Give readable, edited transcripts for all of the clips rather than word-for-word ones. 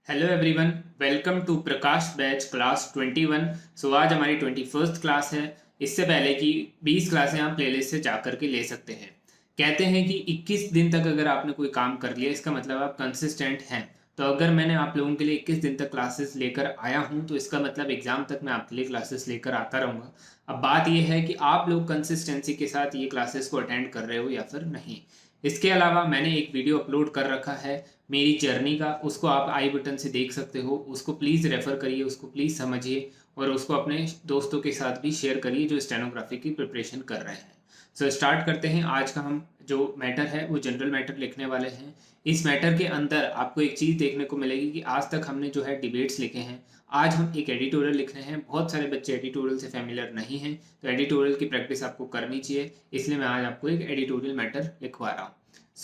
Hello everyone, welcome to Prakash batch class 21। सो आज हमारी 21st क्लास है। इससे पहले कि 20 क्लासें आप प्लेलिस्ट से जाकर के ले सकते हैं। कहते हैं कि 21 दिन तक अगर आपने कोई काम कर लिया इसका मतलब आप कंसिस्टेंट हैं। तो अगर मैंने आप लोगों के लिए 21 दिन तक क्लासेस लेकर आया हूं तो इसका मतलब एग्ज़ाम तक मैं आपके लिए क्लासेस लेकर आता रहूँगा। अब बात यह है कि आप लोग कंसिस्टेंसी के साथ ये क्लासेस को अटेंड कर रहे हो या फिर नहीं। इसके अलावा मैंने एक वीडियो अपलोड कर रखा है मेरी जर्नी का, उसको आप आई बटन से देख सकते हो। उसको प्लीज़ रेफ़र करिए, उसको प्लीज़ समझिए और उसको अपने दोस्तों के साथ भी शेयर करिए जो स्टेनोग्राफी की प्रिपरेशन कर रहे हैं। सो स्टार्ट करते हैं। आज का हम जो मैटर है वो जनरल मैटर लिखने वाले हैं। इस मैटर के अंदर आपको एक चीज़ देखने को मिलेगी कि आज तक हमने जो है डिबेट्स लिखे हैं, आज हम एक एडिटोरियल लिख रहे हैं। बहुत सारे बच्चे एडिटोरियल से फेमिलियर नहीं हैं, तो एडिटोरियल की प्रैक्टिस आपको करनी चाहिए, इसलिए मैं आज आपको एक एडिटोरियल मैटर लिखवा रहा हूँ।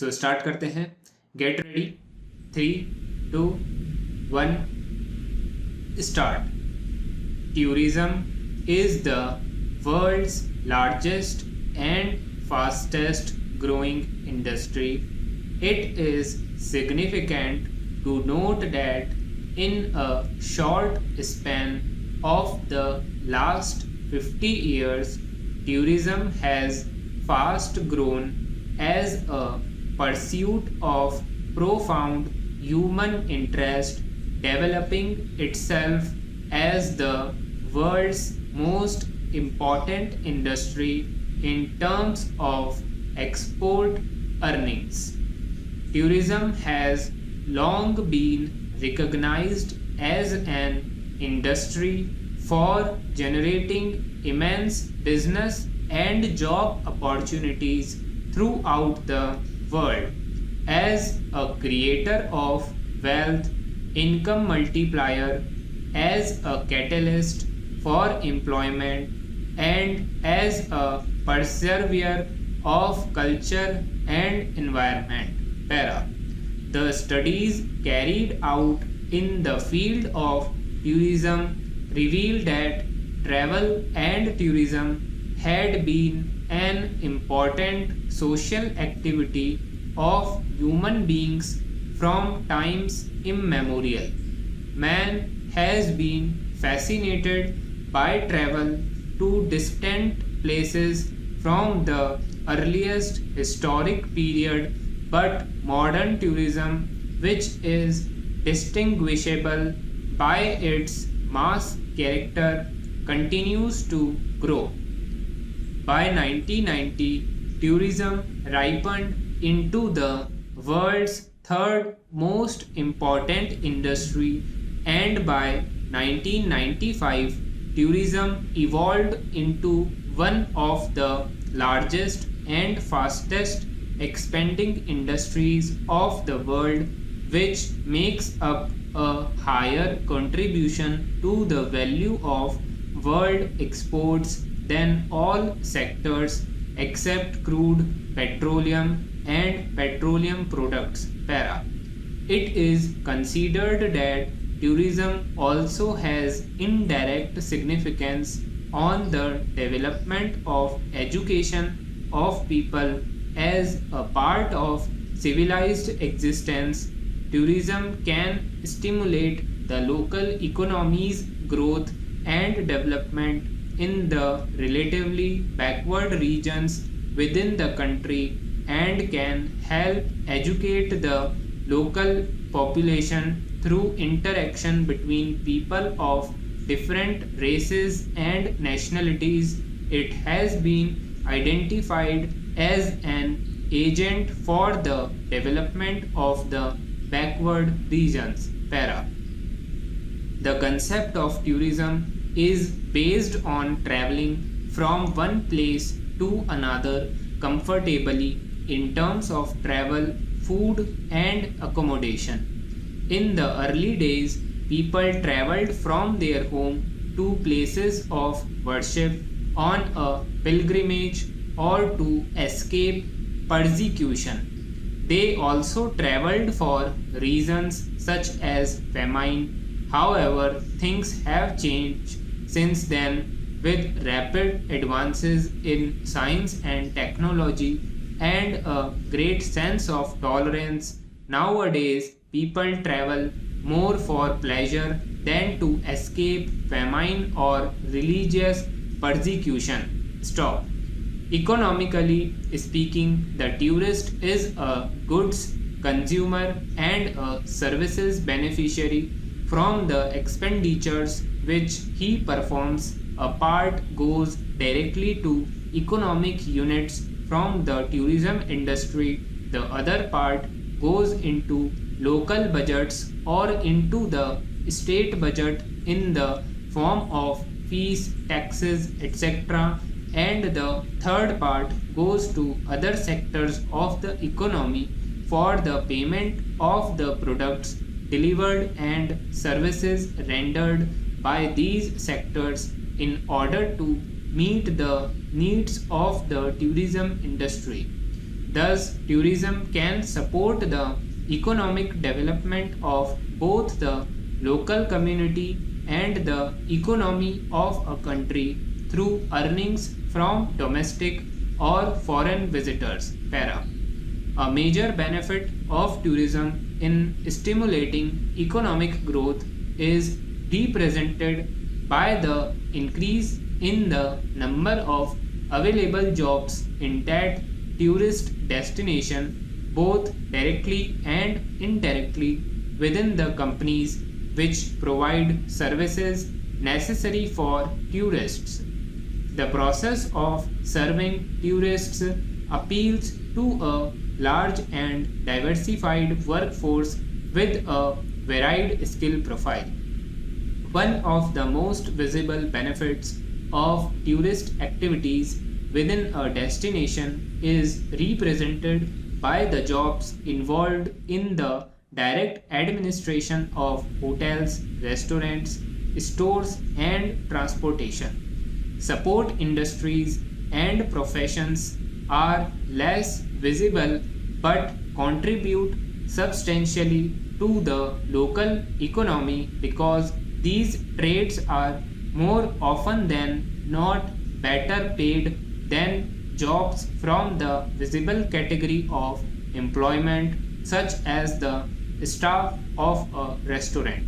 सो स्टार्ट करते हैं। Get ready, 3, 2, 1, start. Tourism is the world's largest and fastest growing industry. It is significant to note that in a short span of the last 50 years, tourism has fast grown as a pursuit of profound human interest, developing itself as the world's most important industry in terms of export earnings. Tourism has long been recognized as an industry for generating immense business and job opportunities throughout the world. As a creator of wealth, income multiplier, as a catalyst for employment, and as a preserver of culture and environment. Para. The studies carried out in the field of tourism revealed that travel and tourism had been an important social activity of human beings from times immemorial. Man has been fascinated by travel to distant places from the earliest historic period, but modern tourism, which is distinguishable by its mass character, continues to grow. By 1990, tourism ripened into the world's third most important industry, and by 1995, tourism evolved into one of the largest and fastest expanding industries of the world, which makes up a higher contribution to the value of world exports than all sectors except crude, petroleum, and petroleum products. Para. It is considered that tourism also has indirect significance on the development of education of people as a part of civilized existence. Tourism can stimulate the local economy's growth and development in the relatively backward regions within the country, and can help educate the local population through interaction between people of different races and nationalities. It has been identified as an agent for the development of the backward regions. Para. The concept of tourism is based on traveling from one place to another comfortably in terms of travel, food, and accommodation. In the early days, people traveled from their home to places of worship, on a pilgrimage, or to escape persecution. They also traveled for reasons such as famine. However, things have changed since then with rapid advances in science and technology and a great sense of tolerance. Nowadays, people travel more for pleasure than to escape famine or religious persecution. Stop. Economically speaking, the tourist is a goods consumer and a services beneficiary from the expenditures which he performs. A part goes directly to economic units from the tourism industry, the other part goes into local budgets or into the state budget in the form of fees, taxes, etc. And the third part goes to other sectors of the economy for the payment of the products delivered and services rendered by these sectors in order to meet the needs of the tourism industry. Thus, tourism can support the economic development of both the local community and the economy of a country through earnings from domestic or foreign visitors. Para. A major benefit of tourism in stimulating economic growth is represented by the increase in the number of available jobs in that tourist destination, both directly and indirectly within the companies which provide services necessary for tourists. The process of serving tourists appeals to a large and diversified workforce with a varied skill profile. One of the most visible benefits of tourist activities within a destination is represented by the jobs involved in the direct administration of hotels, restaurants, stores, and transportation. Support industries and professions are less visible but contribute substantially to the local economy because these trades are more often than not better paid than jobs from the visible category of employment such as the staff of a restaurant.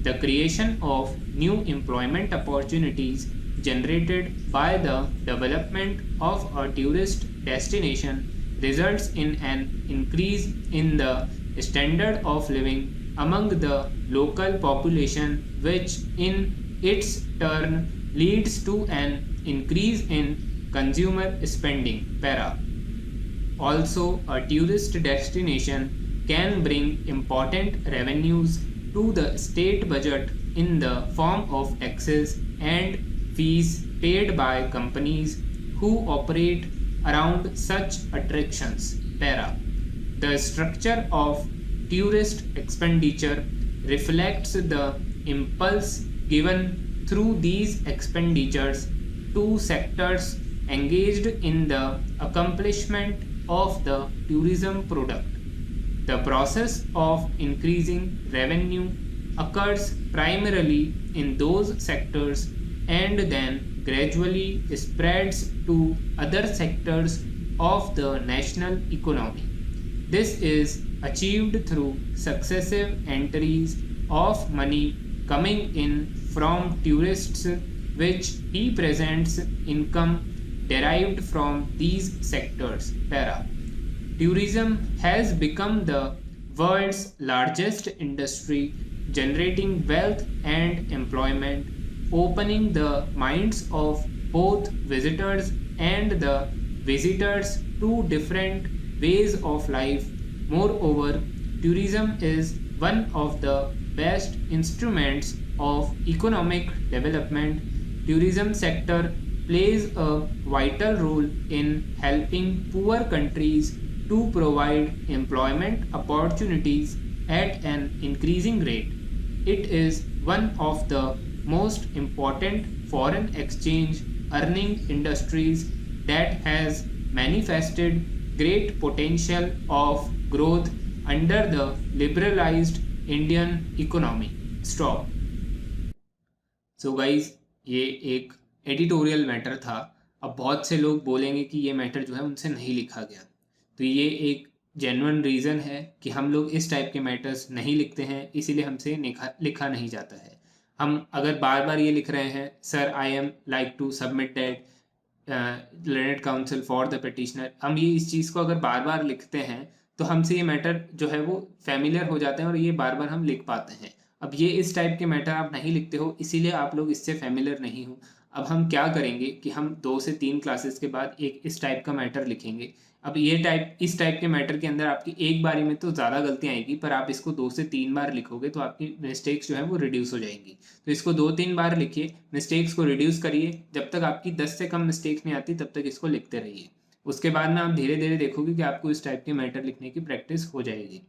The creation of new employment opportunities generated by the development of a tourist destination results in an increase in the standard of living among the local population, which in its turn leads to an increase in consumer spending. Para. Also, a tourist destination can bring important revenues to the state budget in the form of taxes and fees paid by companies who operate around such attractions. Para. The structure of tourist expenditure reflects the impulse given through these expenditures to sectors engaged in the accomplishment of the tourism product. The process of increasing revenue occurs primarily in those sectors and then gradually spreads to other sectors of the national economy. This is achieved through successive entries of money coming in from tourists, which represents income derived from these sectors. Para. Tourism has become the world's largest industry, generating wealth and employment, opening the minds of both visitors and the visitors to different ways of life. Moreover, tourism is one of the best instruments of economic development. Tourism sector plays a vital role in helping poor countries to provide employment opportunities at an increasing rate. It is one of the most important foreign exchange earning industries that has manifested great potential of growth under the liberalized Indian economy. Stop. So guys ये एक editorial matter था. अब बहुत से लोग बोलेंगे कि ये मैटर जो है उनसे नहीं लिखा गया, तो ये एक जेन्युइन रीज़न है कि हम लोग इस टाइप के मैटर्स नहीं लिखते हैं, इसीलिए हमसे लिखा नहीं जाता है। हम अगर बार बार ये लिख रहे हैं, sir I am like to submit that learned counsel for the petitioner, हम ये इस चीज़ को अगर बार बार लिखते हैं तो हमसे ये मैटर जो है वो फेमिलियर हो जाते हैं और ये बार बार हम लिख पाते हैं। अब ये इस टाइप के मैटर आप नहीं लिखते हो, इसीलिए आप लोग इससे फेमिलियर नहीं हो। अब हम क्या करेंगे कि हम 2 से 3 क्लासेस के बाद एक इस टाइप का मैटर लिखेंगे। अब ये इस टाइप के मैटर के अंदर आपकी एक बारी में तो ज़्यादा गलतियाँ आएगी, पर आप इसको 2 से 3 बार लिखोगे तो आपकी मिस्टेक्स जो है वो रिड्यूस हो जाएंगी। तो इसको 2-3 बार लिखिए, मिस्टेक्स को रिड्यूस करिए, जब तक आपकी 10 से कम मिस्टेक्स नहीं आती तब तक इसको लिखते रहिए। उसके बाद में आप धीरे धीरे देखोगे कि आपको इस टाइप के मैटर लिखने की प्रैक्टिस हो जाएगी।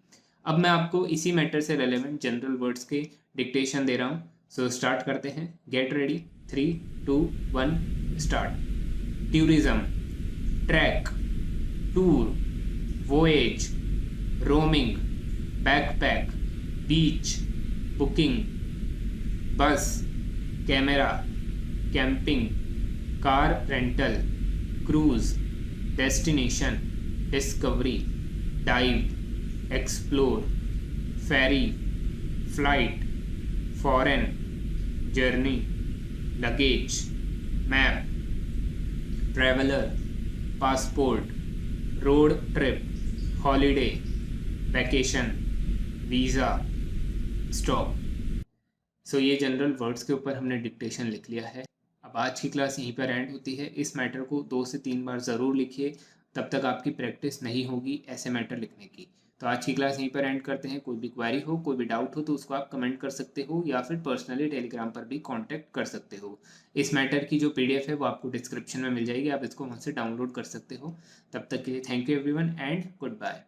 अब मैं आपको इसी मैटर से रेलेवेंट जनरल वर्ड्स के डिक्टेशन दे रहा हूँ। सो स्टार्ट करते हैं। Get ready, 3, 2, 1 start. Tourism, track, tour, voyage, roaming, backpack, beach, booking, bus, camera, camping, car rental, cruise, destination, discovery, dive, explore, ferry, flight, foreign, journey, luggage, map, traveler, passport, road trip, holiday, vacation, visa, stop. So ये general words के ऊपर हमने dictation लिख लिया है। अब आज की क्लास यहीं पर एंड होती है। इस मैटर को 2 से 3 बार ज़रूर लिखिए, तब तक आपकी प्रैक्टिस नहीं होगी ऐसे मैटर लिखने की। तो आज की क्लास यहीं पर एंड करते हैं। कोई भी क्वेरी हो, कोई भी डाउट हो तो उसको आप कमेंट कर सकते हो या फिर पर्सनली टेलीग्राम पर भी कांटेक्ट कर सकते हो। इस मैटर की जो PDF है वो आपको डिस्क्रिप्शन में मिल जाएगी, आप इसको वहाँ से डाउनलोड कर सकते हो। तब तक के लिए thank you everyone and good bye.